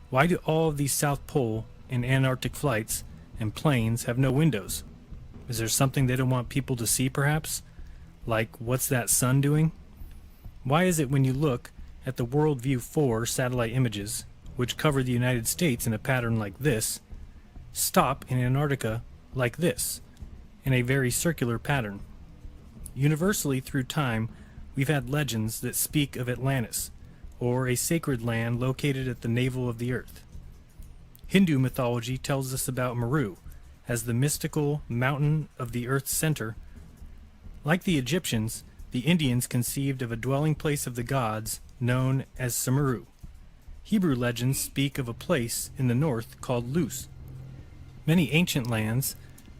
Why do all of these South Pole and Antarctic flights and planes have no windows? Is there something they don't want people to see, perhaps? Like, what's that sun doing? Why is it when you look at the WorldView 4 satellite images, which cover the United States in a pattern like this, stop in Antarctica like this, in a very circular pattern? Universally through time, we've had legends that speak of Atlantis, or a sacred land located at the navel of the earth. Hindu mythology tells us about Meru as the mystical mountain of the earth's center. Like the Egyptians, the Indians conceived of a dwelling place of the gods known as Samaru. Hebrew legends speak of a place in the north called Luz. Many ancient lands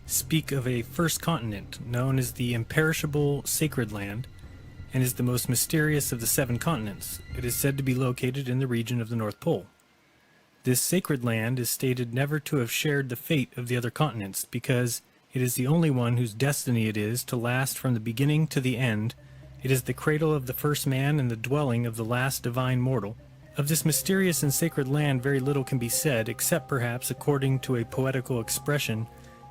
speak of a first continent known as the imperishable sacred land, and is the most mysterious of the 7 continents. It is said to be located in the region of the North Pole. This sacred land is stated never to have shared the fate of the other continents, because it is the only one whose destiny it is to last from the beginning to the end. It is the cradle of the first man and the dwelling of the last divine mortal. Of this mysterious and sacred land very little can be said, except perhaps according to a poetical expression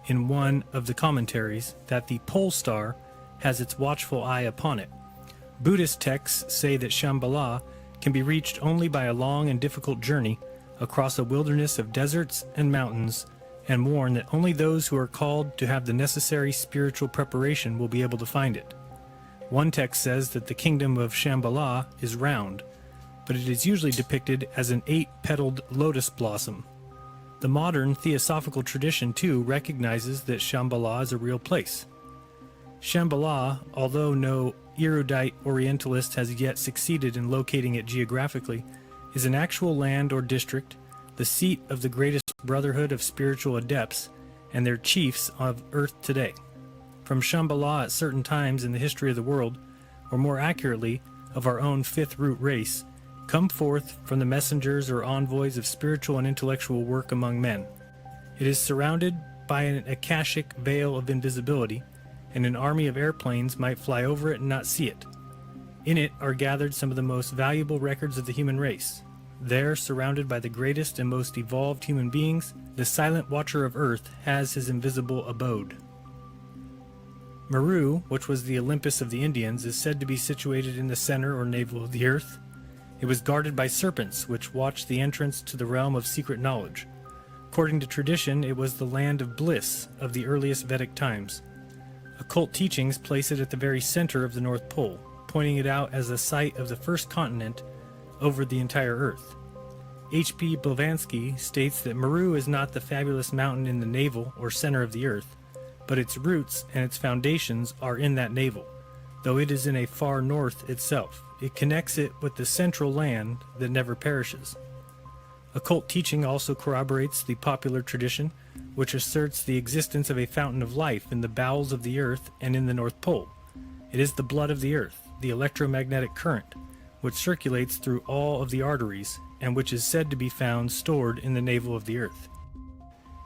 in one of the commentaries, that the pole star has its watchful eye upon it. Buddhist texts say that Shambhala can be reached only by a long and difficult journey across a wilderness of deserts and mountains, and warn that only those who are called to have the necessary spiritual preparation will be able to find it. One text says that the kingdom of Shambhala is round, but it is usually depicted as an 8-petaled lotus blossom. The modern theosophical tradition, too, recognizes that Shambhala is a real place. Shambhala, although no erudite Orientalist has yet succeeded in locating it geographically, is an actual land or district, the seat of the greatest brotherhood of spiritual adepts and their chiefs of Earth today. From Shambhala at certain times in the history of the world, or more accurately, of our own fifth root race, come forth from the messengers or envoys of spiritual and intellectual work among men. It is surrounded by an akashic veil of invisibility, and an army of airplanes might fly over it and not see it. In it are gathered some of the most valuable records of the human race. There, surrounded by the greatest and most evolved human beings, the silent watcher of Earth has his invisible abode. Meru, which was the Olympus of the Indians, is said to be situated in the center or navel of the Earth. It was guarded by serpents, which watched the entrance to the realm of secret knowledge. According to tradition, it was the land of bliss of the earliest Vedic times. Occult teachings place it at the very center of the North Pole, pointing it out as the site of the first continent over the entire Earth. H.P. Blavatsky states that Meru is not the fabulous mountain in the navel or center of the Earth, but its roots and its foundations are in that navel, though it is in a far north itself. It connects it with the central land that never perishes. Occult teaching also corroborates the popular tradition, which asserts the existence of a fountain of life in the bowels of the Earth and in the North Pole. It is the blood of the Earth, the electromagnetic current, which circulates through all of the arteries, and which is said to be found stored in the navel of the Earth.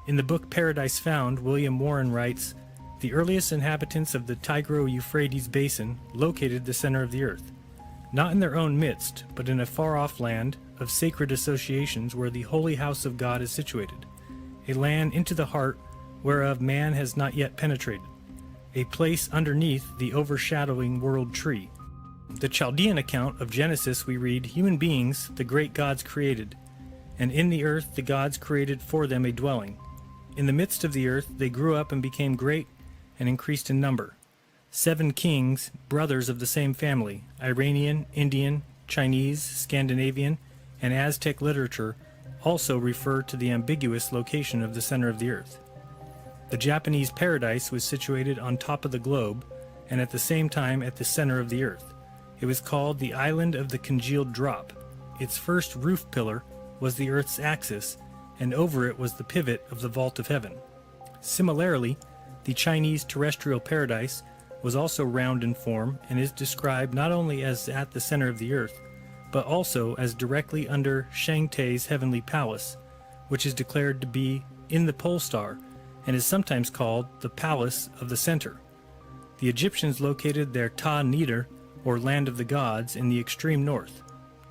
In the book Paradise Found, William Warren writes, "The earliest inhabitants of the Tigro-Euphrates basin located the center of the Earth, not in their own midst, but in a far-off land of sacred associations where the holy house of God is situated, a land into the heart whereof man has not yet penetrated, a place underneath the overshadowing world tree." The Chaldean account of Genesis we read, "Human beings the great gods created, and in the earth the gods created for them a dwelling. In the midst of the earth they grew up and became great and increased in number. 7 kings, brothers of the same family, Iranian, Indian, Chinese, Scandinavian, and Aztec literature also refer to the ambiguous location of the center of the earth. The Japanese paradise was situated on top of the globe and at the same time at the center of the earth. It was called the Island of the Congealed Drop. Its first roof pillar was the earth's axis, and over it was the pivot of the vault of heaven. Similarly, the Chinese terrestrial paradise was also round in form and is described not only as at the center of the earth, but also as directly under Shangtai's heavenly palace, which is declared to be in the pole star and is sometimes called the Palace of the Center. The Egyptians located their Ta Neder, or Land of the Gods, in the extreme north.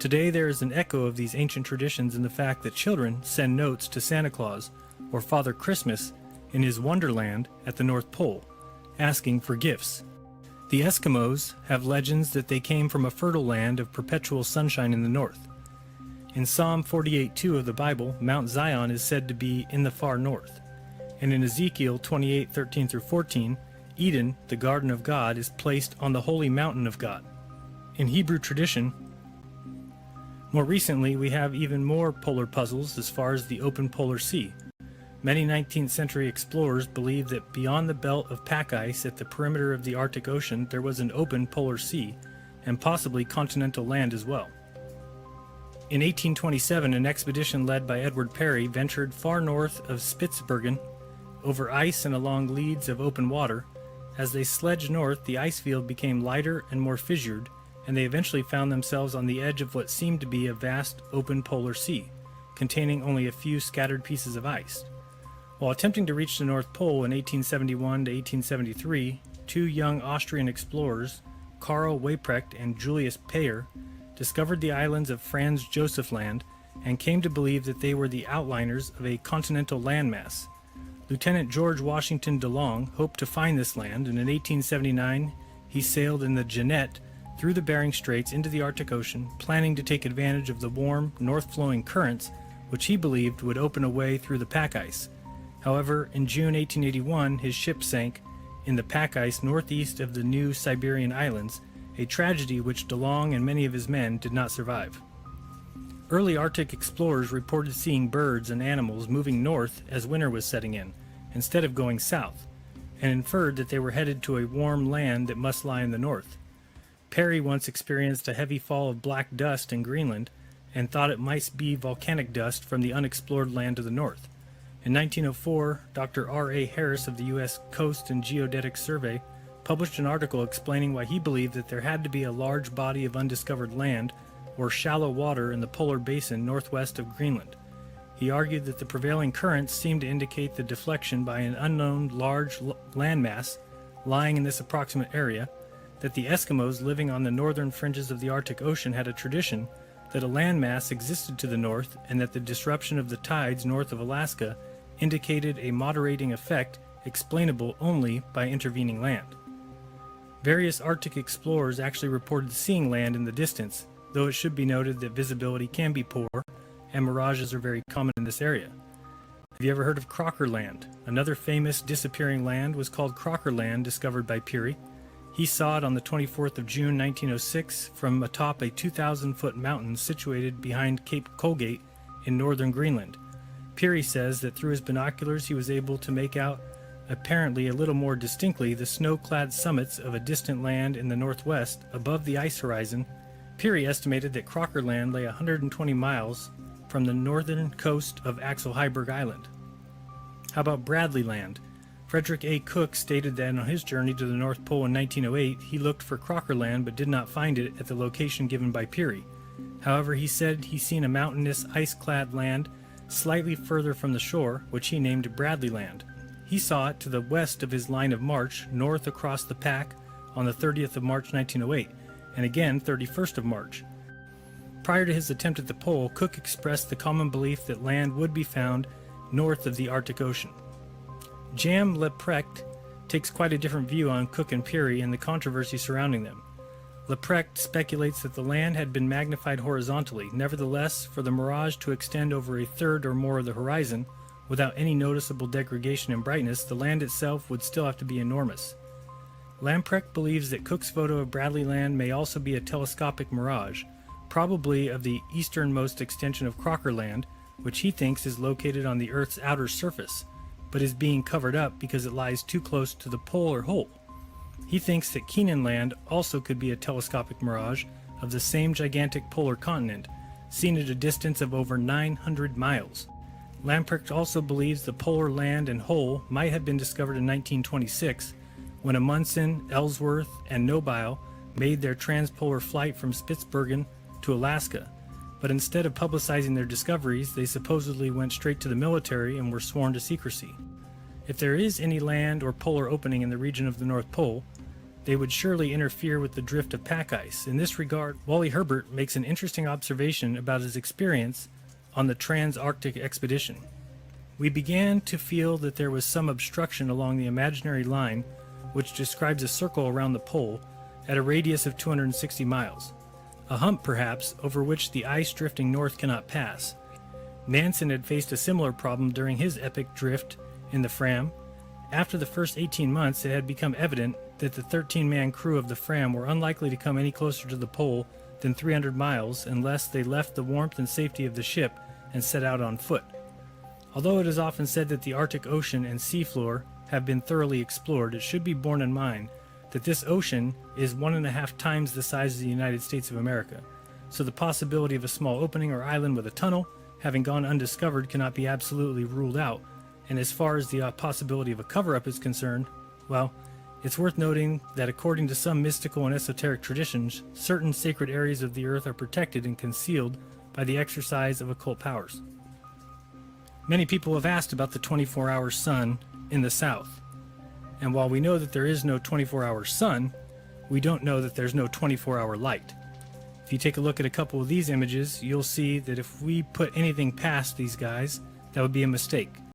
Today there is an echo of these ancient traditions in the fact that children send notes to Santa Claus or Father Christmas in his Wonderland at the North Pole, asking for gifts. The Eskimos have legends that they came from a fertile land of perpetual sunshine in the north. In Psalm 48:2 of the Bible, Mount Zion is said to be in the far north. And in Ezekiel 28:13-14, Eden, the garden of God, is placed on the holy mountain of God. In Hebrew tradition, more recently we have even more polar puzzles as far as the open polar sea. Many 19th century explorers believed that beyond the belt of pack ice at the perimeter of the Arctic Ocean there was an open polar sea, and possibly continental land as well. In 1827, an expedition led by Edward Parry ventured far north of Spitsbergen, over ice and along leads of open water. As they sledged north, the ice field became lighter and more fissured, and they eventually found themselves on the edge of what seemed to be a vast open polar sea, containing only a few scattered pieces of ice. While attempting to reach the North Pole in 1871 to 1873, two young Austrian explorers, Karl Weyprecht and Julius Payer, discovered the islands of Franz Josef Land and came to believe that they were the outliners of a continental landmass. Lieutenant George Washington DeLong hoped to find this land, and in 1879 he sailed in the Jeannette through the Bering Straits into the Arctic Ocean, planning to take advantage of the warm, north-flowing currents, which he believed would open a way through the pack ice. However, in June 1881 his ship sank in the pack ice northeast of the New Siberian Islands, a tragedy which DeLong and many of his men did not survive. Early Arctic explorers reported seeing birds and animals moving north as winter was setting in, instead of going south, and inferred that they were headed to a warm land that must lie in the north. Parry once experienced a heavy fall of black dust in Greenland and thought it might be volcanic dust from the unexplored land to the north. In 1904, Dr. R.A. Harris of the U.S. Coast and Geodetic Survey published an article explaining why he believed that there had to be a large body of undiscovered land or shallow water in the polar basin northwest of Greenland. He argued that the prevailing currents seemed to indicate the deflection by an unknown large landmass lying in this approximate area, that the Eskimos living on the northern fringes of the Arctic Ocean had a tradition that a landmass existed to the north, and that the disruption of the tides north of Alaska indicated a moderating effect explainable only by intervening land. Various Arctic explorers actually reported seeing land in the distance, though it should be noted that visibility can be poor and mirages are very common in this area. Have you ever heard of Crocker Land? Another famous disappearing land was called Crocker Land, discovered by Peary. He saw it on the 24th of June 1906 from atop a 2,000-foot mountain situated behind Cape Colgate in northern Greenland. Peary says that through his binoculars he was able to make out, apparently a little more distinctly, the snow-clad summits of a distant land in the northwest above the ice horizon. Peary estimated that Crocker Land lay 120 miles from the northern coast of Axel Heiberg Island. How about Bradley Land? Frederick A. Cook stated that on his journey to the North Pole in 1908 he looked for Crocker Land but did not find it at the location given by Peary. However, he said he seen a mountainous, ice-clad land slightly further from the shore, which he named Bradley Land. He saw it to the west of his line of march, north across the pack, on the 30th of March 1908, and again 31st of March. Prior to his attempt at the pole, Cook expressed the common belief that land would be found north of the Arctic Ocean. Jan Leprecht takes quite a different view on Cook and Peary and the controversy surrounding them. Leprecht speculates that the land had been magnified horizontally. Nevertheless, for the mirage to extend over a third or more of the horizon, without any noticeable degradation in brightness, the land itself would still have to be enormous. Lamprecht believes that Cook's photo of Bradley Land may also be a telescopic mirage, probably of the easternmost extension of Crocker Land, which he thinks is located on the Earth's outer surface, but is being covered up because it lies too close to the polar hole. He thinks that Keenan Land also could be a telescopic mirage of the same gigantic polar continent, seen at a distance of over 900 miles. Lamprecht also believes the polar land and hole might have been discovered in 1926, when Amundsen, Ellsworth, and Nobile made their transpolar flight from Spitsbergen to Alaska, but instead of publicizing their discoveries, they supposedly went straight to the military and were sworn to secrecy. If there is any land or polar opening in the region of the North Pole, they would surely interfere with the drift of pack ice. In this regard, Wally Herbert makes an interesting observation about his experience on the Trans-Arctic expedition. We began to feel that there was some obstruction along the imaginary line which describes a circle around the pole at a radius of 260 miles. A hump, perhaps, over which the ice drifting north cannot pass. Nansen had faced a similar problem during his epic drift in the Fram. After the first 18 months, it had become evident that the 13-man crew of the Fram were unlikely to come any closer to the pole than 300 miles unless they left the warmth and safety of the ship and set out on foot. Although it is often said that the Arctic Ocean and seafloor have been thoroughly explored, it should be borne in mind that this ocean is 1.5 times the size of the United States of America, so the possibility of a small opening or island with a tunnel having gone undiscovered cannot be absolutely ruled out, and as far as the possibility of a cover-up is concerned, well, it's worth noting that according to some mystical and esoteric traditions, certain sacred areas of the earth are protected and concealed by the exercise of occult powers. Many people have asked about the 24-hour sun in the south, and while we know that there is no 24-hour sun, we don't know that there's no 24-hour light. If you take a look at a couple of these images, you'll see that if we put anything past these guys, that would be a mistake.